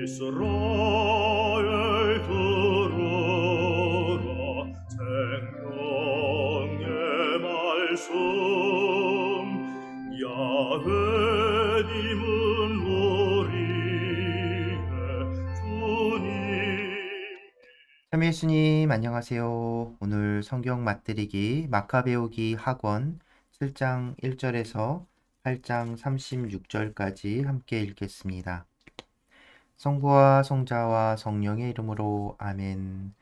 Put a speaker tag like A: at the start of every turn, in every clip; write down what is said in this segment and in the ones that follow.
A: 이스라엘 들으라 생명의 말씀 야훼님은 우리의 주님.
B: 참 예수님 안녕하세요. 오늘 성경 맛들이기 마카베오기 학원 7장 1절에서 8장 36절까지 함께 읽겠습니다. 성부와 성자와 성령의 이름으로 아멘.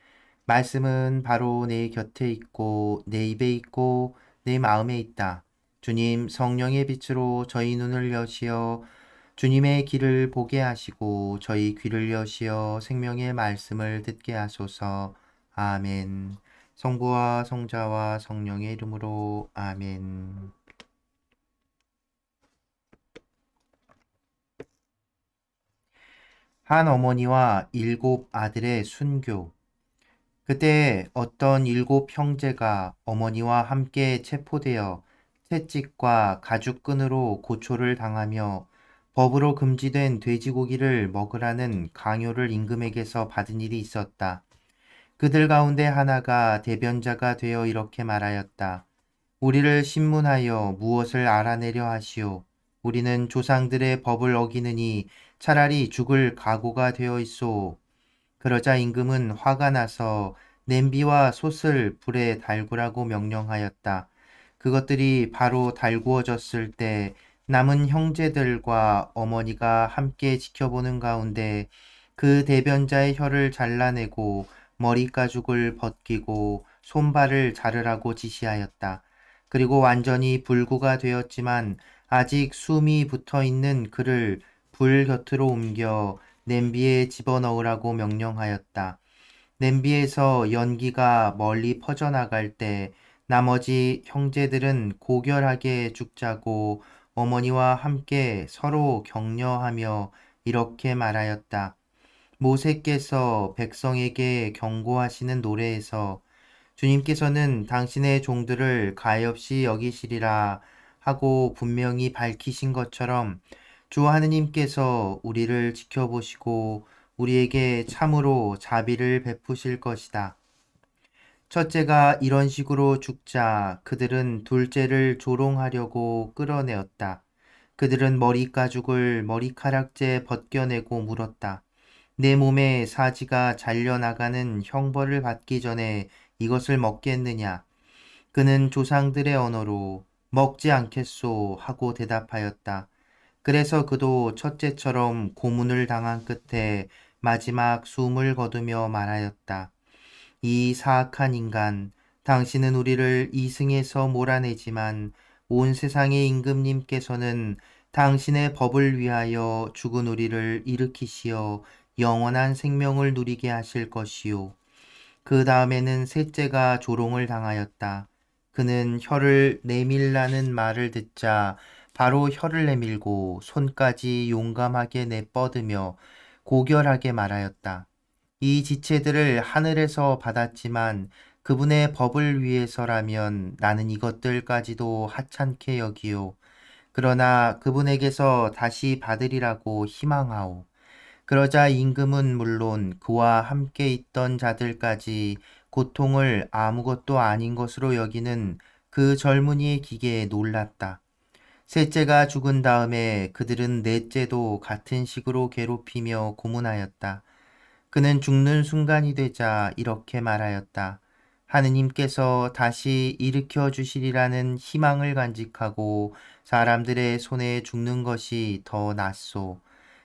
B: 말씀은 바로 내 곁에 있고 내 입에 있고 내 마음에 있다. 주님 성령의 빛으로 저희 눈을 여시어 주님의 길을 보게 하시고 저희 귀를 여시어 생명의 말씀을 듣게 하소서. 아멘. 성부와 성자와 성령의 이름으로 아멘. 한 어머니와 7 아들의 순교. 그때 어떤 7 형제가 어머니와 함께 체포되어 채찍과 가죽끈으로 고초를 당하며 법으로 금지된 돼지고기를 먹으라는 강요를 임금에게서 받은 일이 있었다. 그들 가운데 하나가 대변자가 되어 이렇게 말하였다. 우리를 신문하여 무엇을 알아내려 하시오. 우리는 조상들의 법을 어기느니 차라리 죽을 각오가 되어 있소. 그러자 임금은 화가 나서 냄비와 솥을 불에 달구라고 명령하였다. 그것들이 바로 달구어졌을 때 남은 형제들과 어머니가 함께 지켜보는 가운데 그 대변자의 혀를 잘라내고 머리가죽을 벗기고 손발을 자르라고 지시하였다. 그리고 완전히 불구가 되었지만 아직 숨이 붙어 있는 그를 불 곁으로 옮겨 냄비에 집어넣으라고 명령하였다. 냄비에서 연기가 멀리 퍼져나갈 때 나머지 형제들은 고결하게 죽자고 어머니와 함께 서로 격려하며 이렇게 말하였다. 모세께서 백성에게 경고하시는 노래에서 주님께서는 당신의 종들을 가엾이 여기시리라 하고 분명히 밝히신 것처럼 주 하느님께서 우리를 지켜보시고 우리에게 참으로 자비를 베푸실 것이다. 첫째가 이런 식으로 죽자 그들은 둘째를 조롱하려고 끌어내었다. 그들은 머리가죽을 머리카락째 벗겨내고 물었다. 내 몸에 사지가 잘려나가는 형벌을 받기 전에 이것을 먹겠느냐? 그는 조상들의 언어로 먹지 않겠소 하고 대답하였다. 그래서 그도 첫째처럼 고문을 당한 끝에 마지막 숨을 거두며 말하였다. 이 사악한 인간, 당신은 우리를 이승에서 몰아내지만 온 세상의 임금님께서는 당신의 법을 위하여 죽은 우리를 일으키시어 영원한 생명을 누리게 하실 것이요. 그 다음에는 셋째가 조롱을 당하였다. 그는 혀를 내밀라는 말을 듣자 바로 혀를 내밀고 손까지 용감하게 내뻗으며 고결하게 말하였다. 이 지체들을 하늘에서 받았지만 그분의 법을 위해서라면 나는 이것들까지도 하찮게 여기요. 그러나 그분에게서 다시 받으리라고 희망하오. 그러자 임금은 물론 그와 함께 있던 자들까지 고통을 아무것도 아닌 것으로 여기는 그 젊은이의 기계에 놀랐다. 셋째가 죽은 다음에 그들은 넷째도 같은 식으로 괴롭히며 고문하였다. 그는 죽는 순간이 되자 이렇게 말하였다. 하느님께서 다시 일으켜 주시리라는 희망을 간직하고 사람들의 손에 죽는 것이 더 낫소.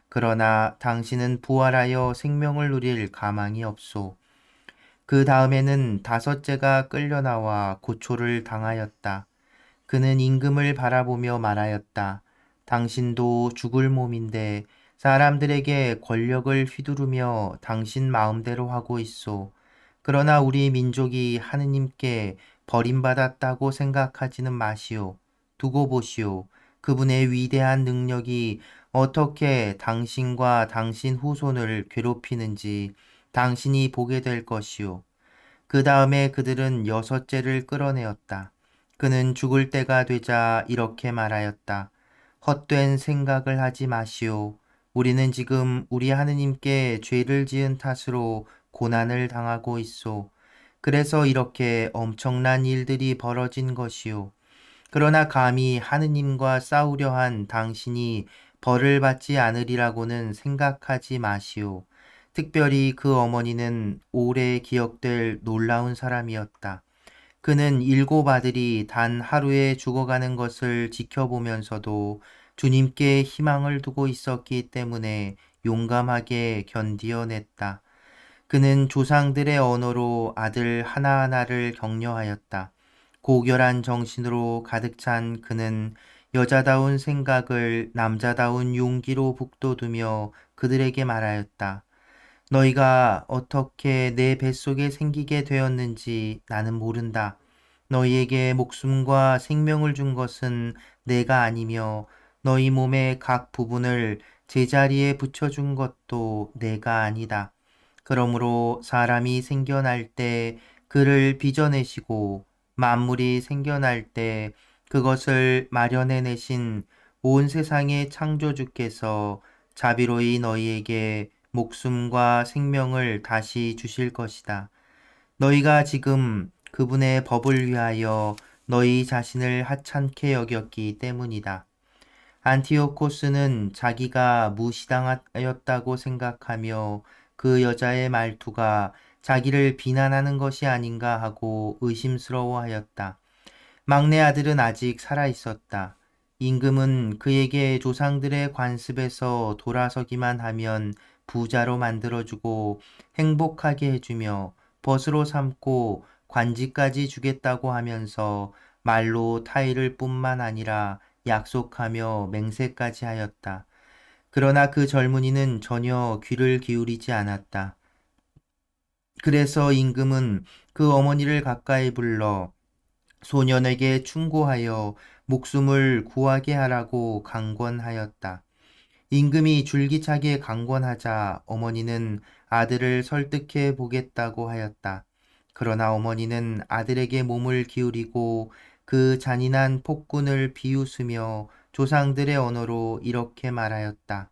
B: 그러나 당신은 부활하여 생명을 누릴 가망이 없소. 그 다음에는 다섯째가 끌려나와 고초를 당하였다. 그는 임금을 바라보며 말하였다. 당신도 죽을 몸인데 사람들에게 권력을 휘두르며 당신 마음대로 하고 있소. 그러나 우리 민족이 하느님께 버림받았다고 생각하지는 마시오. 두고 보시오. 그분의 위대한 능력이 어떻게 당신과 당신 후손을 괴롭히는지 당신이 보게 될 것이오. 그 다음에 그들은 여섯째를 끌어내었다. 그는 죽을 때가 되자 이렇게 말하였다. 헛된 생각을 하지 마시오. 우리는 지금 우리 하느님께 죄를 지은 탓으로 고난을 당하고 있소. 그래서 이렇게 엄청난 일들이 벌어진 것이요. 그러나 감히 하느님과 싸우려 한 당신이 벌을 받지 않으리라고는 생각하지 마시오. 특별히 그 어머니는 오래 기억될 놀라운 사람이었다. 그는 7 아들이 단 하루에 죽어가는 것을 지켜보면서도 주님께 희망을 두고 있었기 때문에 용감하게 견디어냈다. 그는 조상들의 언어로 아들 하나하나를 격려하였다. 고결한 정신으로 가득 찬 그는 여자다운 생각을 남자다운 용기로 북돋우며 그들에게 말하였다. 너희가 어떻게 내 뱃속에 생기게 되었는지 나는 모른다. 너희에게 목숨과 생명을 준 것은 내가 아니며 너희 몸의 각 부분을 제자리에 붙여준 것도 내가 아니다. 그러므로 사람이 생겨날 때 그를 빚어내시고 만물이 생겨날 때 그것을 마련해 내신 온 세상의 창조주께서 자비로이 너희에게 목숨과 생명을 다시 주실 것이다. 너희가 지금 그분의 법을 위하여 너희 자신을 하찮게 여겼기 때문이다. 안티오코스는 자기가 무시당하였다고 생각하며 그 여자의 말투가 자기를 비난하는 것이 아닌가 하고 의심스러워하였다. 막내 아들은 아직 살아 있었다. 임금은 그에게 조상들의 관습에서 돌아서기만 하면 부자로 만들어주고 행복하게 해주며 벗으로 삼고 관직까지 주겠다고 하면서 말로 타이를 뿐만 아니라 약속하며 맹세까지 하였다. 그러나 그 젊은이는 전혀 귀를 기울이지 않았다. 그래서 임금은 그 어머니를 가까이 불러 소년에게 충고하여 목숨을 구하게 하라고 강권하였다. 임금이 줄기차게 강권하자 어머니는 아들을 설득해 보겠다고 하였다. 그러나 어머니는 아들에게 몸을 기울이고 그 잔인한 폭군을 비웃으며 조상들의 언어로 이렇게 말하였다.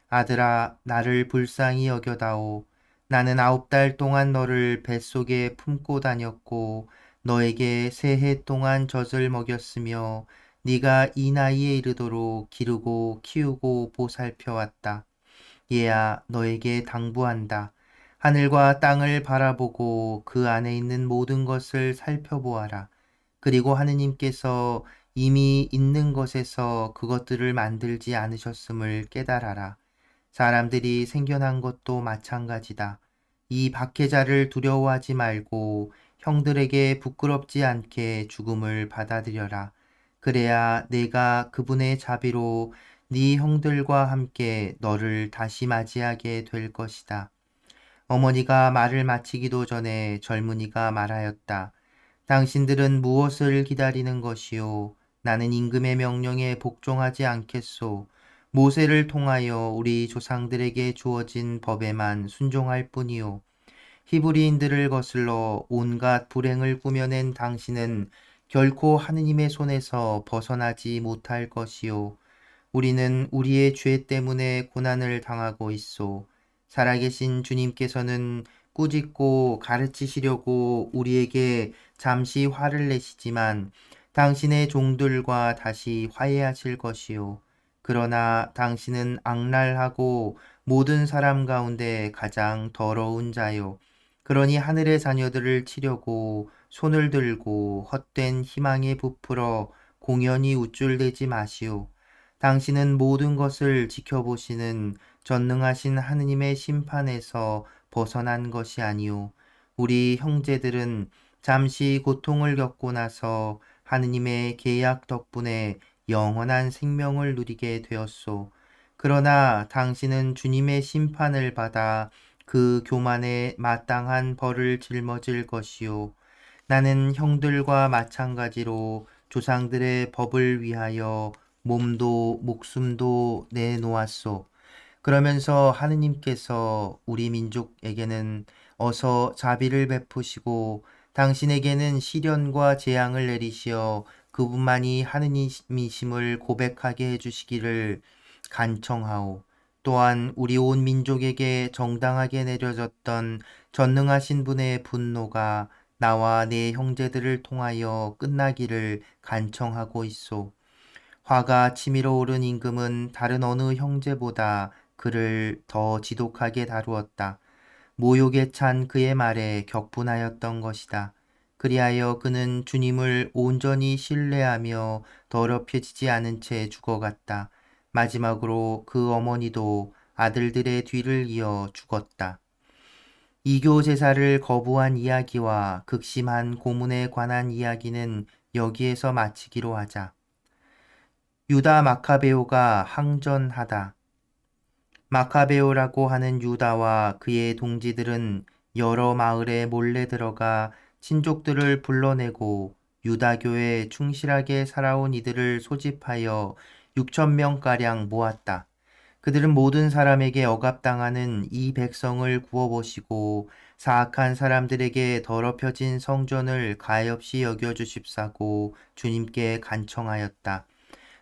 B: 아들아, 나를 불쌍히 여겨다오. 나는 9달 동안 너를 뱃속에 품고 다녔고 너에게 3해 동안 젖을 먹였으며 네가 이 나이에 이르도록 기르고 키우고 보살펴왔다. 얘야, 너에게 당부한다. 하늘과 땅을 바라보고 그 안에 있는 모든 것을 살펴보아라. 그리고 하느님께서 이미 있는 것에서 그것들을 만들지 않으셨음을 깨달아라. 사람들이 생겨난 것도 마찬가지다. 이 박해자를 두려워하지 말고 형들에게 부끄럽지 않게 죽음을 받아들여라. 그래야 내가 그분의 자비로 네 형들과 함께 너를 다시 맞이하게 될 것이다. 어머니가 말을 마치기도 전에 젊은이가 말하였다. 당신들은 무엇을 기다리는 것이요? 나는 임금의 명령에 복종하지 않겠소. 모세를 통하여 우리 조상들에게 주어진 법에만 순종할 뿐이요. 히브리인들을 거슬러 온갖 불행을 꾸며낸 당신은 결코 하느님의 손에서 벗어나지 못할 것이요. 우리는 우리의 죄 때문에 고난을 당하고 있소. 살아계신 주님께서는 꾸짖고 가르치시려고 우리에게 잠시 화를 내시지만 당신의 종들과 다시 화해하실 것이요. 그러나 당신은 악랄하고 모든 사람 가운데 가장 더러운 자요. 그러니 하늘의 자녀들을 치려고 손을 들고 헛된 희망에 부풀어 공연히 우쭐대지 마시오. 당신은 모든 것을 지켜보시는 전능하신 하느님의 심판에서 벗어난 것이 아니오. 우리 형제들은 잠시 고통을 겪고 나서 하느님의 계약 덕분에 영원한 생명을 누리게 되었소. 그러나 당신은 주님의 심판을 받아 그 교만에 마땅한 벌을 짊어질 것이요. 나는 형들과 마찬가지로 조상들의 법을 위하여 몸도 목숨도 내놓았소. 그러면서 하느님께서 우리 민족에게는 어서 자비를 베푸시고 당신에게는 시련과 재앙을 내리시어 그분만이 하느님이심을 고백하게 해주시기를 간청하오. 또한 우리 온 민족에게 정당하게 내려졌던 전능하신 분의 분노가 나와 내 형제들을 통하여 끝나기를 간청하고 있소. 화가 치밀어 오른 임금은 다른 어느 형제보다 그를 더 지독하게 다루었다. 모욕에 찬 그의 말에 격분하였던 것이다. 그리하여 그는 주님을 온전히 신뢰하며 더럽혀지지 않은 채 죽어갔다. 마지막으로 그 어머니도 아들들의 뒤를 이어 죽었다. 이교 제사를 거부한 이야기와 극심한 고문에 관한 이야기는 여기에서 마치기로 하자. 유다 마카베오가 항전하다. 마카베오라고 하는 유다와 그의 동지들은 여러 마을에 몰래 들어가 친족들을 불러내고 유다교에 충실하게 살아온 이들을 소집하여 6천 명가량 모았다. 그들은 모든 사람에게 억압당하는 이 백성을 구워보시고 사악한 사람들에게 더럽혀진 성전을 가엾이 여겨주십사고 주님께 간청하였다.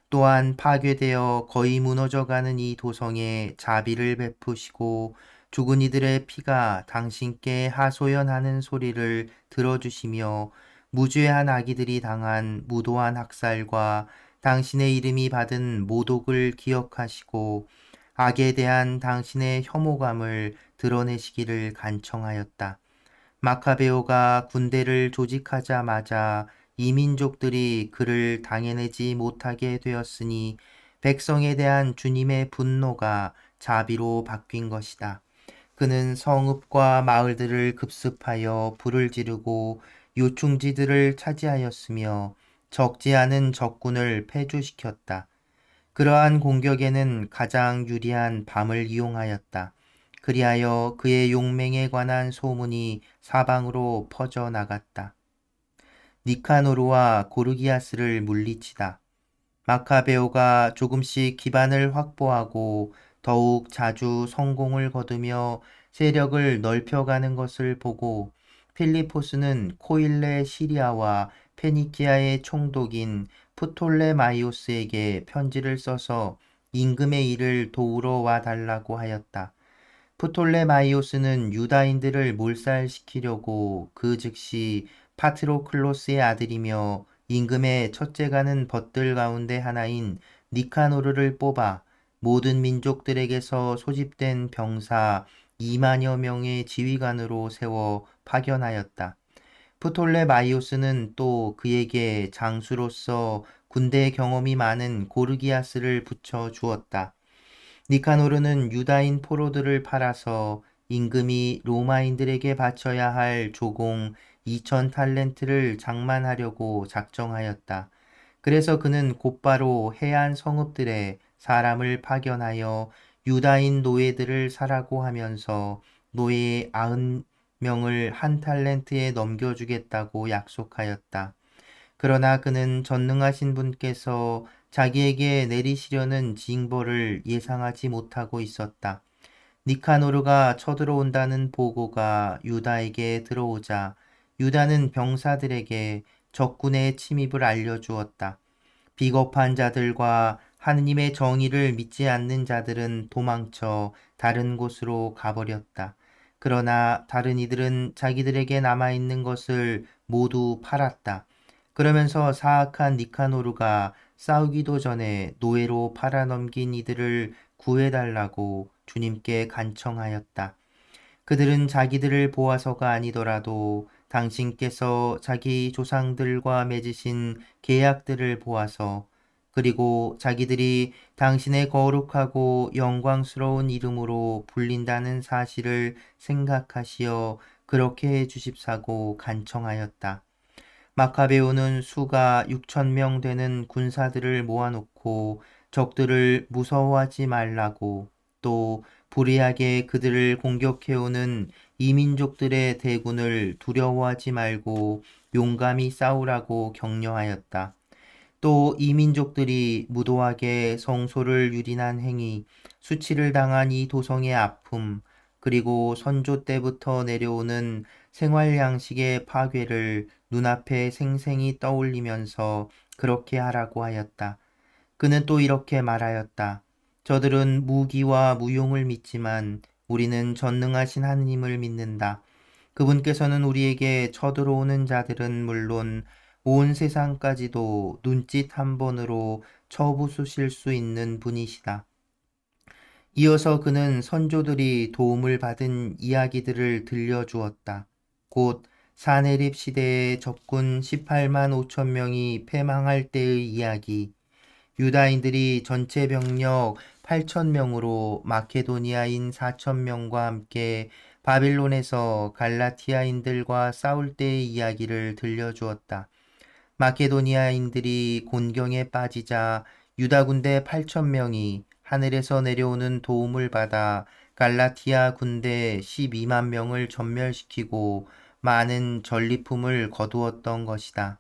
B: 또한 파괴되어 거의 무너져가는 이 도성에 자비를 베푸시고 죽은 이들의 피가 당신께 하소연하는 소리를 들어주시며 무죄한 아기들이 당한 무도한 학살과 당신의 이름이 받은 모독을 기억하시고 악에 대한 당신의 혐오감을 드러내시기를 간청하였다. 마카베오가 군대를 조직하자마자 이민족들이 그를 당해내지 못하게 되었으니 백성에 대한 주님의 분노가 자비로 바뀐 것이다. 그는 성읍과 마을들을 급습하여 불을 지르고 요충지들을 차지하였으며 적지 않은 적군을 패주시켰다. 그러한 공격에는 가장 유리한 밤을 이용하였다. 그리하여 그의 용맹에 관한 소문이 사방으로 퍼져나갔다. 니카노르와 고르기아스를 물리치다. 마카베오가 조금씩 기반을 확보하고 더욱 자주 성공을 거두며 세력을 넓혀가는 것을 보고 필리포스는 코일레 시리아와 페니키아의 총독인 프톨레마이오스에게 편지를 써서 임금의 일을 도우러 와달라고 하였다. 프톨레마이오스는 유다인들을 몰살시키려고 그 즉시 파트로클로스의 아들이며 임금의 첫째가는 벗들 가운데 하나인 니카노르를 뽑아 모든 민족들에게서 소집된 병사 2만여 명의 지휘관으로 세워 파견하였다. 프톨레마이오스는 또 그에게 장수로서 군대 경험이 많은 고르기아스를 붙여 주었다. 니카노르는 유다인 포로들을 팔아서 임금이 로마인들에게 바쳐야 할 조공 2천 탈렌트를 장만하려고 작정하였다. 그래서 그는 곧바로 해안 성읍들에 사람을 파견하여 유다인 노예들을 사라고 하면서 노예 90명을 한 탈렌트에 넘겨주겠다고 약속하였다. 그러나 그는 전능하신 분께서 자기에게 내리시려는 징벌을 예상하지 못하고 있었다. 니카노르가 쳐들어온다는 보고가 유다에게 들어오자 유다는 병사들에게 적군의 침입을 알려주었다. 비겁한 자들과 하느님의 정의를 믿지 않는 자들은 도망쳐 다른 곳으로 가버렸다. 그러나 다른 이들은 자기들에게 남아있는 것을 모두 팔았다. 그러면서 사악한 니카노르가 싸우기도 전에 노예로 팔아넘긴 이들을 구해달라고 주님께 간청하였다. 그들은 자기들을 보아서가 아니더라도 당신께서 자기 조상들과 맺으신 계약들을 보아서 그리고 자기들이 당신의 거룩하고 영광스러운 이름으로 불린다는 사실을 생각하시어 그렇게 해 주십사고 간청하였다. 마카베오는 수가 6천 명 되는 군사들을 모아놓고 적들을 무서워하지 말라고 또 불의하게 그들을 공격해오는 이민족들의 대군을 두려워하지 말고 용감히 싸우라고 격려하였다. 또 이민족들이 무도하게 성소를 유린한 행위, 수치를 당한 이 도성의 아픔, 그리고 선조 때부터 내려오는 생활 양식의 파괴를 눈앞에 생생히 떠올리면서 그렇게 하라고 하였다. 그는 또 이렇게 말하였다. 저들은 무기와 무용을 믿지만 우리는 전능하신 하느님을 믿는다. 그분께서는 우리에게 쳐들어오는 자들은 물론 온 세상까지도 눈짓 한 번으로 쳐부수실 수 있는 분이시다. 이어서 그는 선조들이 도움을 받은 이야기들을 들려주었다. 곧 사내립 시대의 적군 18만 5천 명이 패망할 때의 이야기, 유다인들이 전체 병력 8천 명으로 마케도니아인 4천 명과 함께 바빌론에서 갈라티아인들과 싸울 때의 이야기를 들려주었다. 마케도니아인들이 곤경에 빠지자 유다 군대 8천 명이 하늘에서 내려오는 도움을 받아 갈라티아 군대 12만 명을 전멸시키고 많은 전리품을 거두었던 것이다.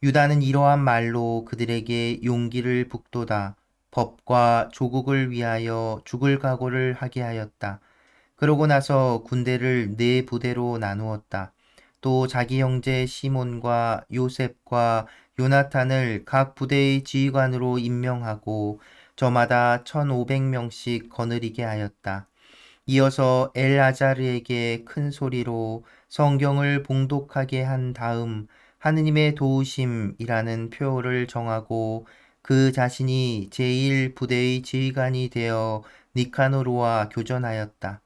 B: 유다는 이러한 말로 그들에게 용기를 북돋아 법과 조국을 위하여 죽을 각오를 하게 하였다. 그러고 나서 군대를 네 부대로 나누었다. 또 자기 형제 시몬과 요셉과 요나탄을 각 부대의 지휘관으로 임명하고 저마다 1,500명씩 거느리게 하였다. 이어서 엘아자르에게 큰 소리로 성경을 봉독하게 한 다음 하느님의 도우심이라는 표어를 정하고 그 자신이 제1부대의 지휘관이 되어 니카노르와 교전하였다.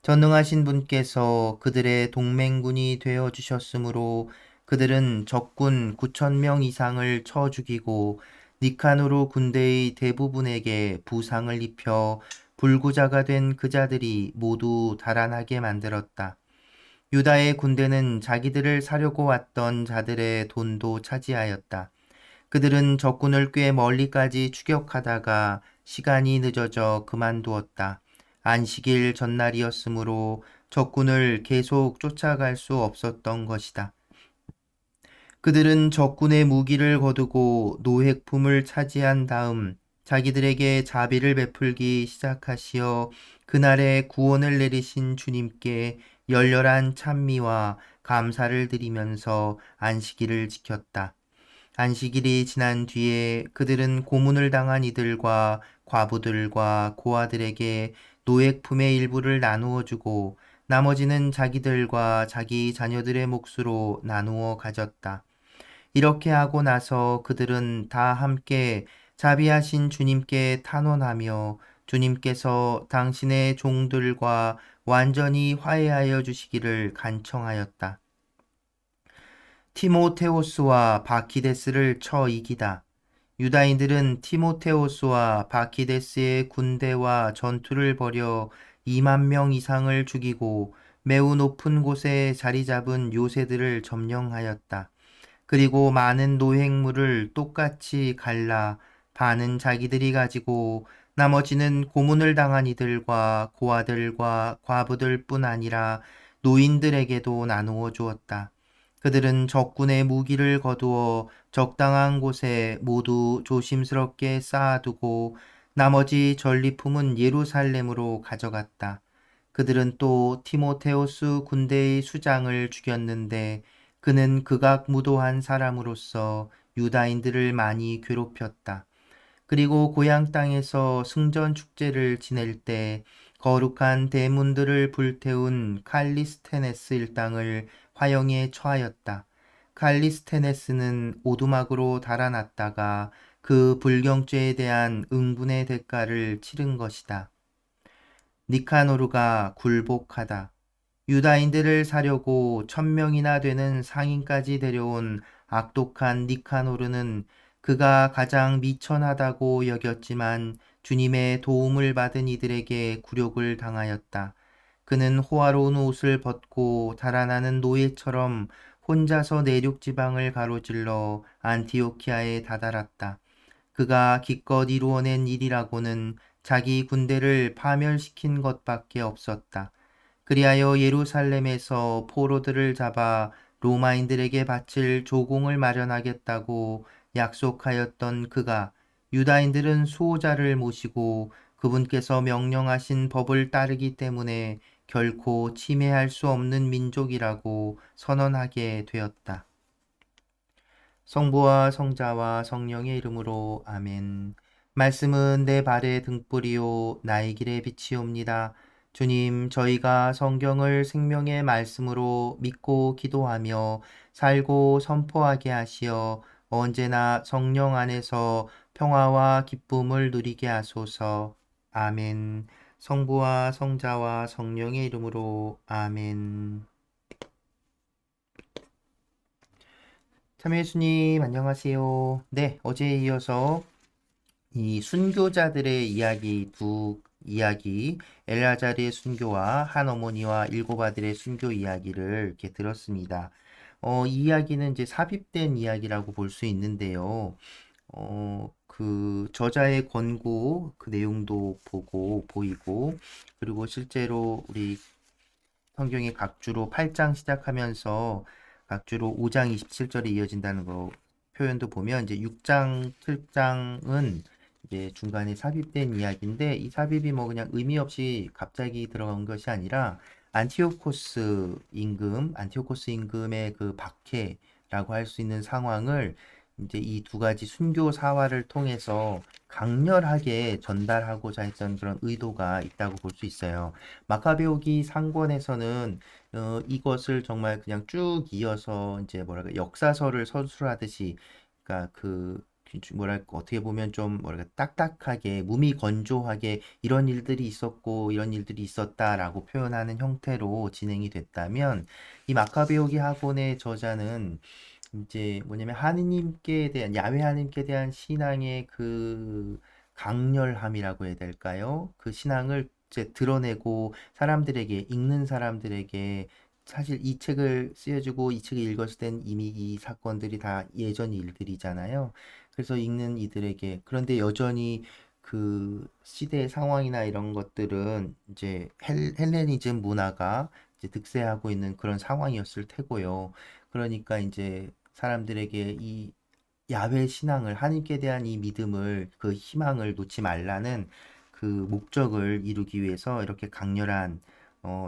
B: 전능하신 분께서 그들의 동맹군이 되어 주셨으므로 그들은 적군 9천 명 이상을 쳐 죽이고 니카노르 군대의 대부분에게 부상을 입혀 불구자가 된 그 자들이 모두 달아나게 만들었다. 유다의 군대는 자기들을 사려고 왔던 자들의 돈도 차지하였다. 그들은 적군을 꽤 멀리까지 추격하다가 시간이 늦어져 그만두었다. 안식일 전날이었으므로 적군을 계속 쫓아갈 수 없었던 것이다. 그들은 적군의 무기를 거두고 노획품을 차지한 다음 자기들에게 자비를 베풀기 시작하시어 그날의 구원을 내리신 주님께 열렬한 찬미와 감사를 드리면서 안식일을 지켰다. 안식일이 지난 뒤에 그들은 고문을 당한 이들과 과부들과 고아들에게 노획품의 일부를 나누어 주고 나머지는 자기들과 자기 자녀들의 몫으로 나누어 가졌다. 이렇게 하고 나서 그들은 다 함께 자비하신 주님께 탄원하며 주님께서 당신의 종들과 완전히 화해하여 주시기를 간청하였다. 티모테오스와 바키데스를 쳐 이기다. 유다인들은 티모테오스와 바키데스의 군대와 전투를 벌여 2만 명 이상을 죽이고 매우 높은 곳에 자리 잡은 요새들을 점령하였다. 그리고 많은 노획물을 똑같이 갈라 반은 자기들이 가지고 나머지는 고문을 당한 이들과 고아들과 과부들 뿐 아니라 노인들에게도 나누어 주었다. 그들은 적군의 무기를 거두어 적당한 곳에 모두 조심스럽게 쌓아두고 나머지 전리품은 예루살렘으로 가져갔다. 그들은 또 티모테오스 군대의 수장을 죽였는데 그는 극악무도한 사람으로서 유다인들을 많이 괴롭혔다. 그리고 고향 땅에서 승전 축제를 지낼 때 거룩한 대문들을 불태운 칼리스테네스 일당을 화형에 처하였다. 칼리스테네스는 오두막으로 달아났다가 그 불경죄에 대한 응분의 대가를 치른 것이다. 니카노르가 굴복하다. 유다인들을 사려고 1,000명이나 되는 상인까지 데려온 악독한 니카노르는 그가 가장 미천하다고 여겼지만 주님의 도움을 받은 이들에게 굴욕을 당하였다. 그는 호화로운 옷을 벗고 달아나는 노예처럼 혼자서 내륙 지방을 가로질러 안티오키아에 다다랐다. 그가 기껏 이루어낸 일이라고는 자기 군대를 파멸시킨 것밖에 없었다. 그리하여 예루살렘에서 포로들을 잡아 로마인들에게 바칠 조공을 마련하겠다고 약속하였던 그가 유다인들은 수호자를 모시고 그분께서 명령하신 법을 따르기 때문에 결코 침해할 수 없는 민족이라고 선언하게 되었다. 성부와 성자와 성령의 이름으로 아멘. 말씀은 내 발의 등불이요 나의 길의 빛이옵니다. 주님, 저희가 성경을 생명의 말씀으로 믿고 기도하며 살고 선포하게 하시어 언제나 성령 안에서 평화와 기쁨을 누리게 하소서. 아멘. 성부와 성자와 성령의 이름으로 아멘. 참 예수님, 안녕하세요. 네, 어제에 이어서 이 순교자들의 이야기 두 이야기, 엘라자르의 순교와 한 어머니와 일곱 아들의 순교 이야기를 이렇게 들었습니다. 이 이야기는 이제 삽입된 이야기라고 볼 수 있는데요. 그 저자의 권고 그 내용도 보이고, 그리고 실제로 우리 성경의 각주로 8장 시작하면서 각주로 5장 27절에 이어진다는 거 표현도 보면 이제 6장, 7장은 이제 중간에 삽입된 이야기인데 이 삽입이 뭐 그냥 의미 없이 갑자기 들어간 것이 아니라 안티오코스 임금의 그 박해라고 할 수 있는 상황을 이제 이 두 가지 순교 사화를 통해서 강렬하게 전달하고자 했던 그런 의도가 있다고 볼 수 있어요. 마카베오기 상권에서는 이것을 정말 그냥 쭉 이어서 이제 뭐랄까 역사서를 서술하듯이, 그러니까 뭐랄까 어떻게 보면 좀 뭐랄까 딱딱하게 무미건조하게 이런 일들이 있었고 이런 일들이 있었다라고 표현하는 형태로 진행이 됐다면, 이 마카베오기 학원의 저자는 이제 뭐냐면 하느님께 대한 야훼 하느님께 대한 신앙의 그 강렬함이라고 해야 될까요? 그 신앙을 이제 드러내고 사람들에게 읽는 사람들에게, 사실 이 책을 쓰여주고 이 책을 읽었을 땐 이미 이 사건들이 다 예전 일들이잖아요. 그래서 읽는 이들에게, 그런데 여전히 그 시대의 상황이나 이런 것들은 이제 헬레니즘 문화가 이제 득세하고 있는 그런 상황이었을 테고요. 그러니까 이제 사람들에게 이 야훼 신앙을, 하나님께 대한 이 믿음을, 그 희망을 놓지 말라는 그 목적을 이루기 위해서 이렇게 강렬한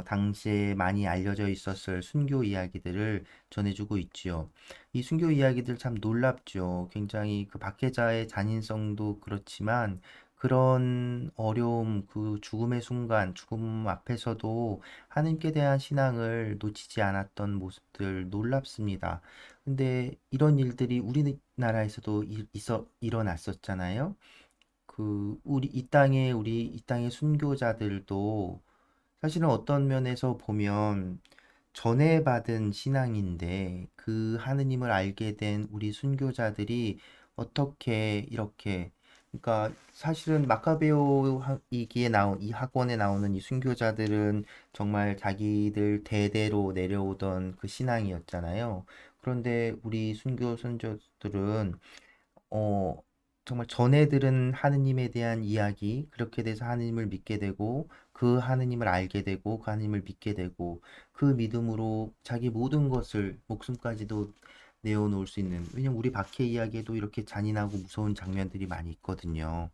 B: 당시에 많이 알려져 있었을 순교 이야기들을 전해주고 있지요. 이 순교 이야기들 참 놀랍죠. 굉장히 그 박해자의 잔인성도 그렇지만 그런 어려움, 그 죽음의 순간, 죽음 앞에서도 하나님께 대한 신앙을 놓치지 않았던 모습들 놀랍습니다. 근데 이런 일들이 우리나라에서도 일어났었잖아요. 우리 이 땅의 순교자들도 사실은 어떤 면에서 보면 전해받은 신앙인데, 그 하느님을 알게 된 우리 순교자들이 어떻게 이렇게, 그러니까 사실은 마카베오이기에 나온 이 학원에 나오는 이 순교자들은 정말 자기들 대대로 내려오던 그 신앙이었잖아요. 그런데 우리 순교 선조들은 어, 정말 전해 들은 하느님에 대한 이야기, 그렇게 돼서 하느님을 믿게 되고, 그 하느님을 알게 되고, 그 하느님을 믿게 되고, 그 믿음으로 자기 모든 것을, 목숨까지도 내어놓을 수 있는, 왜냐면 우리 박해 이야기에도 이렇게 잔인하고 무서운 장면들이 많이 있거든요.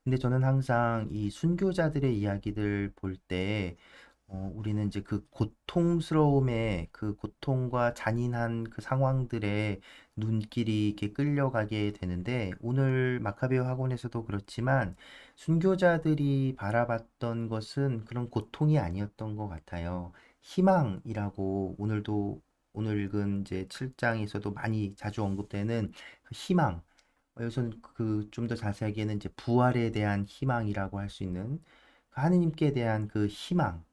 B: 근데 저는 항상 이 순교자들의 이야기들 볼 때, 우리는 이제 그 고통스러움에, 그 고통과 잔인한 그 상황들에 눈길이 이렇게 끌려가게 되는데, 오늘 마카베오 학원에서도 그렇지만 순교자들이 바라봤던 것은 그런 고통이 아니었던 것 같아요. 희망이라고, 오늘 읽은 이제 7장에서도 많이 자주 언급되는 그 희망. 여기서는 그 좀 더 자세하게는 이제 부활에 대한 희망이라고 할 수 있는 그 하느님께 대한 그 희망.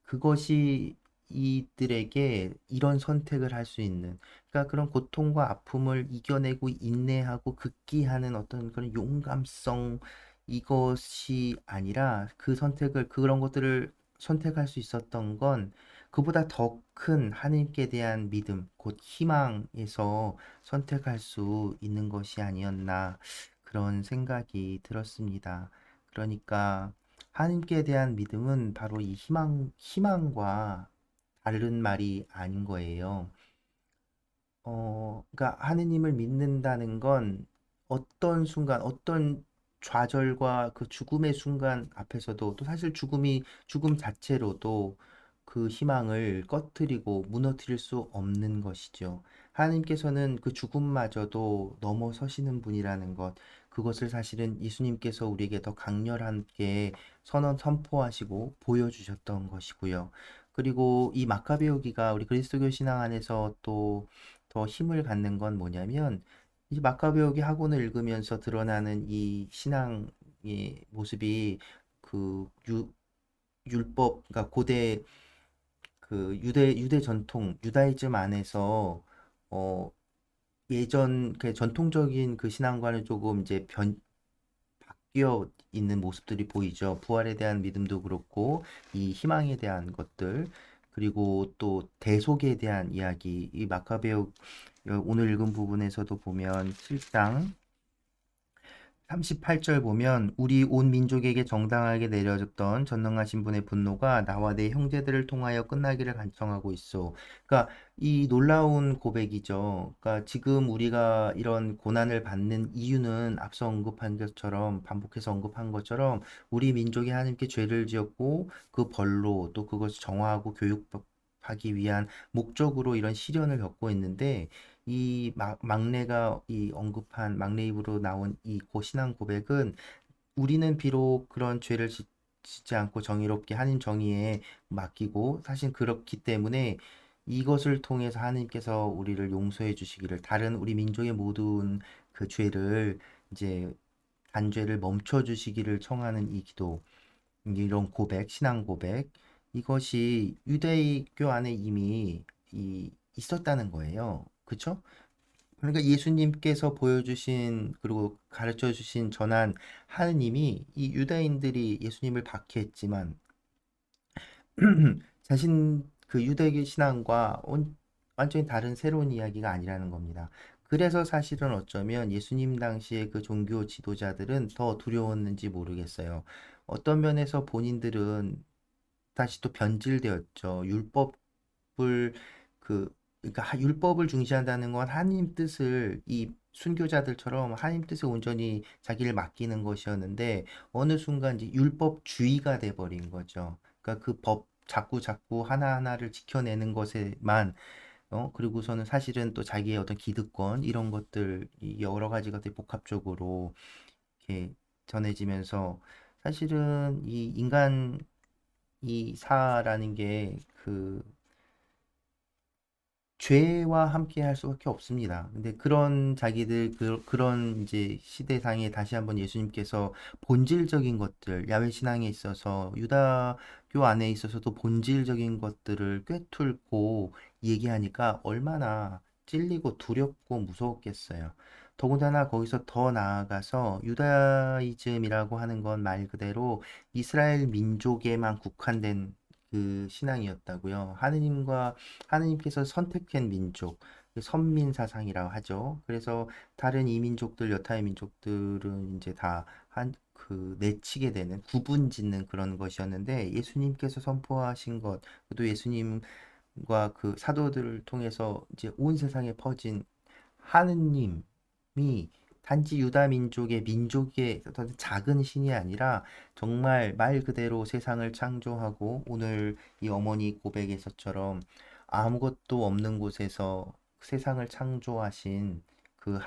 B: 그것이 이들에게 이런 선택을 할 수 있는, 그러니까 그런 고통과 아픔을 이겨내고 인내하고 극기하는 어떤 그런 용감성, 이것이 아니라 그런 것들을 선택할 수 있었던 건 그보다 더 큰 하나님께 대한 믿음, 곧 희망에서 선택할 수 있는 것이 아니었나, 그런 생각이 들었습니다. 그러니까 하나님께 대한 믿음은 바로 이 희망과 다른 말이 아닌 거예요. 그러니까 하느님을 믿는다는 건 어떤 순간, 어떤 좌절과 그 죽음의 순간 앞에서도, 또 사실 죽음 자체로도 그 희망을 꺼트리고 무너뜨릴 수 없는 것이죠. 하나님께서는 그 죽음마저도 넘어서시는 분이라는 것, 그것을 사실은 예수님께서 우리에게 더 강렬하게 선포하시고 보여주셨던 것이고요. 그리고 이 마카베오기가 우리 그리스도교 신앙 안에서 또 더 힘을 갖는 건 뭐냐면, 이 마카베오기 학원을 읽으면서 드러나는 이 신앙의 모습이 그 율법, 그러니까 고대 그 유대 전통, 유다이즘 안에서 어 예전 그 전통적인 그 신앙과는 조금 이제 바뀌어 있는 모습들이 보이죠. 부활에 대한 믿음도 그렇고 이 희망에 대한 것들, 그리고 또 대속에 대한 이야기, 이 마카베오 오늘 읽은 부분에서도 보면 7장 38절 보면 우리 온 민족에게 정당하게 내려졌던 전능하신 분의 분노가 나와 내 형제들을 통하여 끝나기를 간청하고 있어. 그러니까 이 놀라운 고백이죠. 그러니까 지금 우리가 이런 고난을 받는 이유는 앞서 언급한 것처럼 반복해서 언급한 것처럼 우리 민족이 하나님께 죄를 지었고 그 벌로 또 그것을 정화하고 교육하기 위한 목적으로 이런 시련을 겪고 있는데 이 막내가 이 언급한 막내 입으로 나온 이 신앙 고백은 우리는 비록 그런 죄를 짓지 않고 정의롭게 하나님 정의에 맡기고 사실 그렇기 때문에 이것을 통해서 하나님께서 우리를 용서해 주시기를, 다른 우리 민족의 모든 그 죄를 이제 단죄를 멈춰 주시기를 청하는 이 기도, 이런 고백, 신앙 고백, 이것이 유대교 안에 이미 있었다는 거예요. 그쵸? 그러니까 예수님께서 보여주신 그리고 가르쳐 주신 전한 하느님이 이 유다인들이 예수님을 박해했지만 자신 그 유대교 신앙과 완전히 다른 새로운 이야기가 아니라는 겁니다. 그래서 사실은 어쩌면 예수님 당시의 그 종교 지도자들은 더 두려웠는지 모르겠어요. 어떤 면에서 본인들은 다시 또 변질되었죠. 율법을 그러니까 율법을 중시한다는 건 하나님 뜻을 이 순교자들처럼 하나님 뜻에 온전히 자기를 맡기는 것이었는데 어느 순간 이제 율법주의가 돼 버린 거죠. 그러니까 그 법 자꾸 하나하나를 지켜내는 것에만 그리고서는 사실은 또 자기의 어떤 기득권 이런 것들 이 여러 가지 것들이 복합적으로 이렇게 전해지면서 사실은 이 인간 이 사라는 게그 죄와 함께 할 수밖에 없습니다. 근데 그런 자기들 그런 이제 시대상에 다시 한번 예수님께서 본질적인 것들, 야훼 신앙에 있어서 유다교 안에 있어서도 본질적인 것들을 꿰뚫고 얘기하니까 얼마나 찔리고 두렵고 무서웠겠어요. 더군다나 거기서 더 나아가서 유다이즘이라고 하는 건 말 그대로 이스라엘 민족에만 국한된 그 신앙이었다고요. 하느님께서 선택한 민족, 그 선민 사상이라고 하죠. 그래서 다른 이민족들, 여타의 민족들은 이제 다 내치게 되는, 구분 짓는 그런 것이었는데, 예수님께서 선포하신 것, 또 예수님과 그 사도들을 통해서 이제 온 세상에 퍼진 하느님이 단지 유다 민족의 어떤 작은 신이 아니라 정말 말 그대로 세상을 창조하고 오늘 이 어머니 고백에서처럼 아무것도 없는 곳에서 세상을 창조하신 그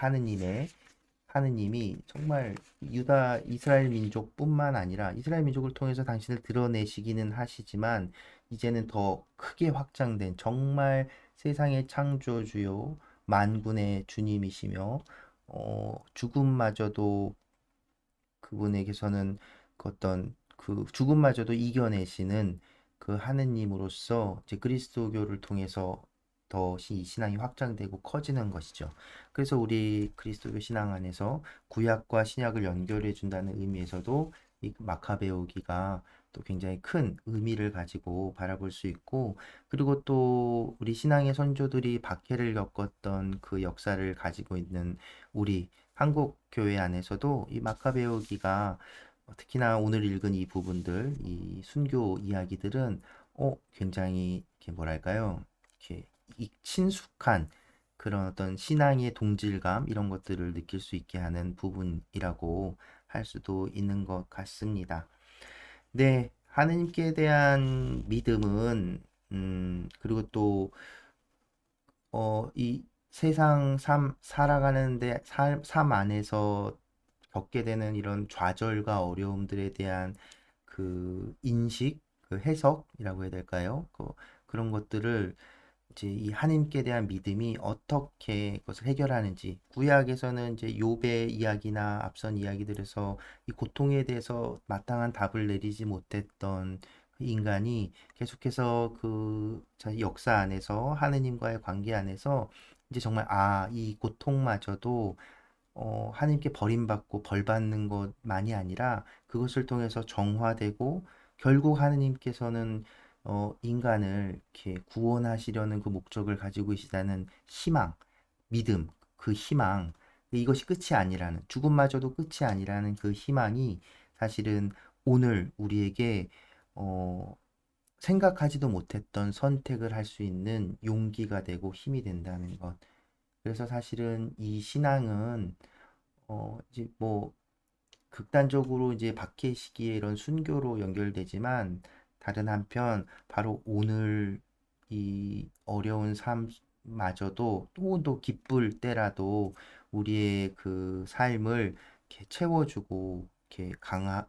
B: 하느님이 정말 이스라엘 민족뿐만 아니라 이스라엘 민족을 통해서 당신을 드러내시기는 하시지만 이제는 더 크게 확장된 정말 세상의 창조주요 만군의 주님이시며 죽음마저도 그분에게서는 그 어떤 그 죽음마저도 이겨내시는 그 하느님으로서 이제 그리스도교를 통해서 더 이 신앙이 확장되고 커지는 것이죠. 그래서 우리 그리스도교 신앙 안에서 구약과 신약을 연결해 준다는 의미에서도 이 마카베오기가 또 굉장히 큰 의미를 가지고 바라볼 수 있고, 그리고 또 우리 신앙의 선조들이 박해를 겪었던 그 역사를 가지고 있는 우리 한국 교회 안에서도 이 마카베오기가 특히나 오늘 읽은 이 부분들, 이 순교 이야기들은 굉장히 이렇게 뭐랄까요? 이렇게 친숙한 그런 어떤 신앙의 동질감 이런 것들을 느낄 수 있게 하는 부분이라고 할 수도 있는 것 같습니다. 네, 하느님께 대한 믿음은 그리고 또, 이 세상 살아가는데 삶 안에서 겪게 되는 이런 좌절과 어려움들에 대한 그 인식, 그 해석이라고 해야 될까요? 그런 것들을 이제 이 하나님께 대한 믿음이 어떻게 그것을 해결하는지 구약에서는 이제 욥의 이야기나 앞선 이야기들에서 이 고통에 대해서 마땅한 답을 내리지 못했던 그 인간이 계속해서 그 역사 안에서 하느님과의 관계 안에서 이제 정말 이 고통마저도 하나님께 버림받고 벌받는 것만이 아니라 그것을 통해서 정화되고 결국 하느님께서는 인간을 이렇게 구원하시려는 그 목적을 가지고 계시다는 희망, 믿음, 그 희망, 이것이 끝이 아니라는, 죽음마저도 끝이 아니라는 그 희망이 사실은 오늘 우리에게 어, 생각하지도 못했던 선택을 할 수 있는 용기가 되고 힘이 된다는 것. 그래서 사실은 이 신앙은 이제 뭐 극단적으로 이제 박해시기에 이런 순교로 연결되지만 다른 한편 바로 오늘 이 어려운 삶마저도 또 기쁠 때라도 우리의 그 삶을 이렇게 채워주고 이렇게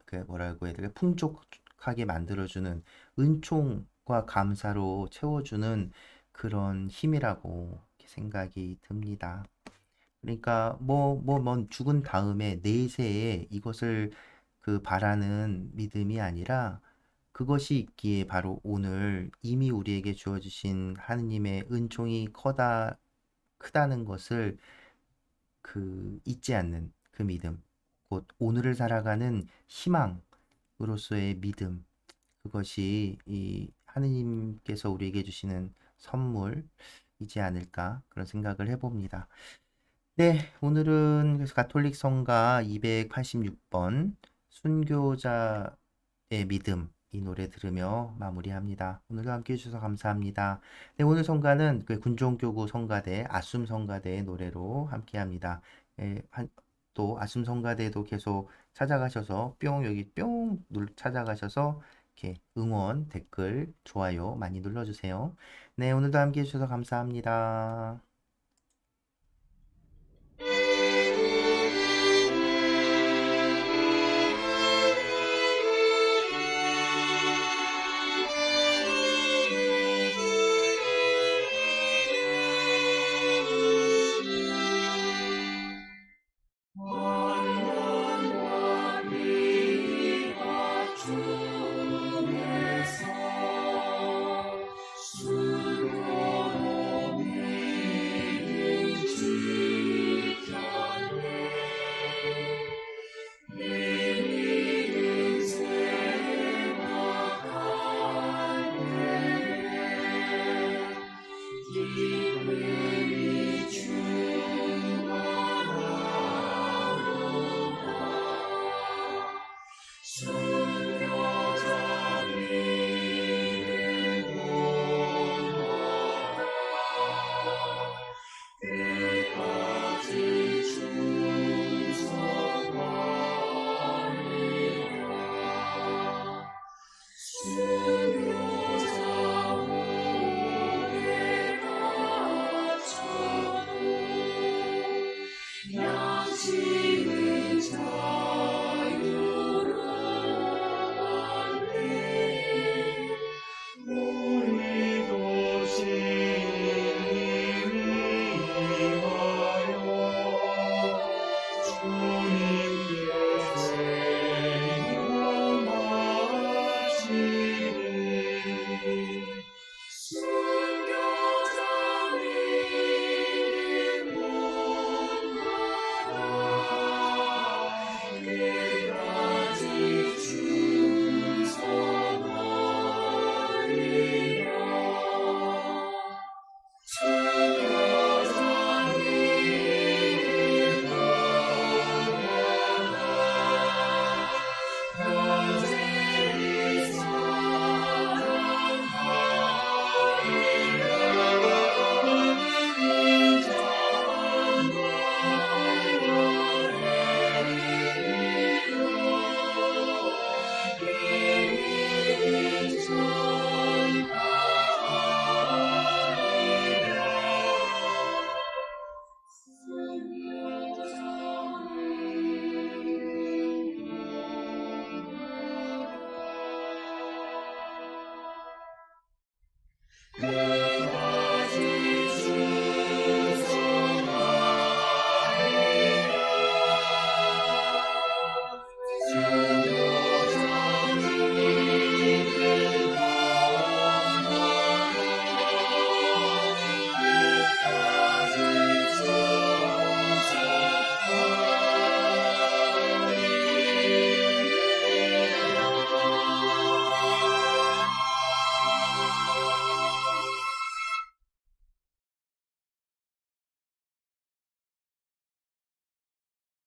B: 그 뭐라고 해야 되나 풍족하게 만들어주는 은총과 감사로 채워주는 그런 힘이라고 이렇게 생각이 듭니다. 그러니까 뭔 죽은 다음에 내세에 이것을 그 바라는 믿음이 아니라 그것이 있기에 바로 오늘 이미 우리에게 주어주신 하느님의 은총이 크다는 것을 그 잊지 않는 그 믿음, 곧 오늘을 살아가는 희망으로서의 믿음, 그것이 이 하느님께서 우리에게 주시는 선물이지 않을까 그런 생각을 해봅니다. 네, 오늘은 그래서 가톨릭 성가 286번 순교자의 믿음 이 노래 들으며 마무리합니다. 오늘도 함께 해주셔서 감사합니다. 네, 오늘 성가는 그 군종교구 성가대 아숨 성가대의 노래로 함께합니다. 또 아숨 성가대도 계속 찾아가셔서 여기 찾아가셔서 이렇게 응원 댓글 좋아요 많이 눌러주세요. 네, 오늘도 함께 해주셔서 감사합니다.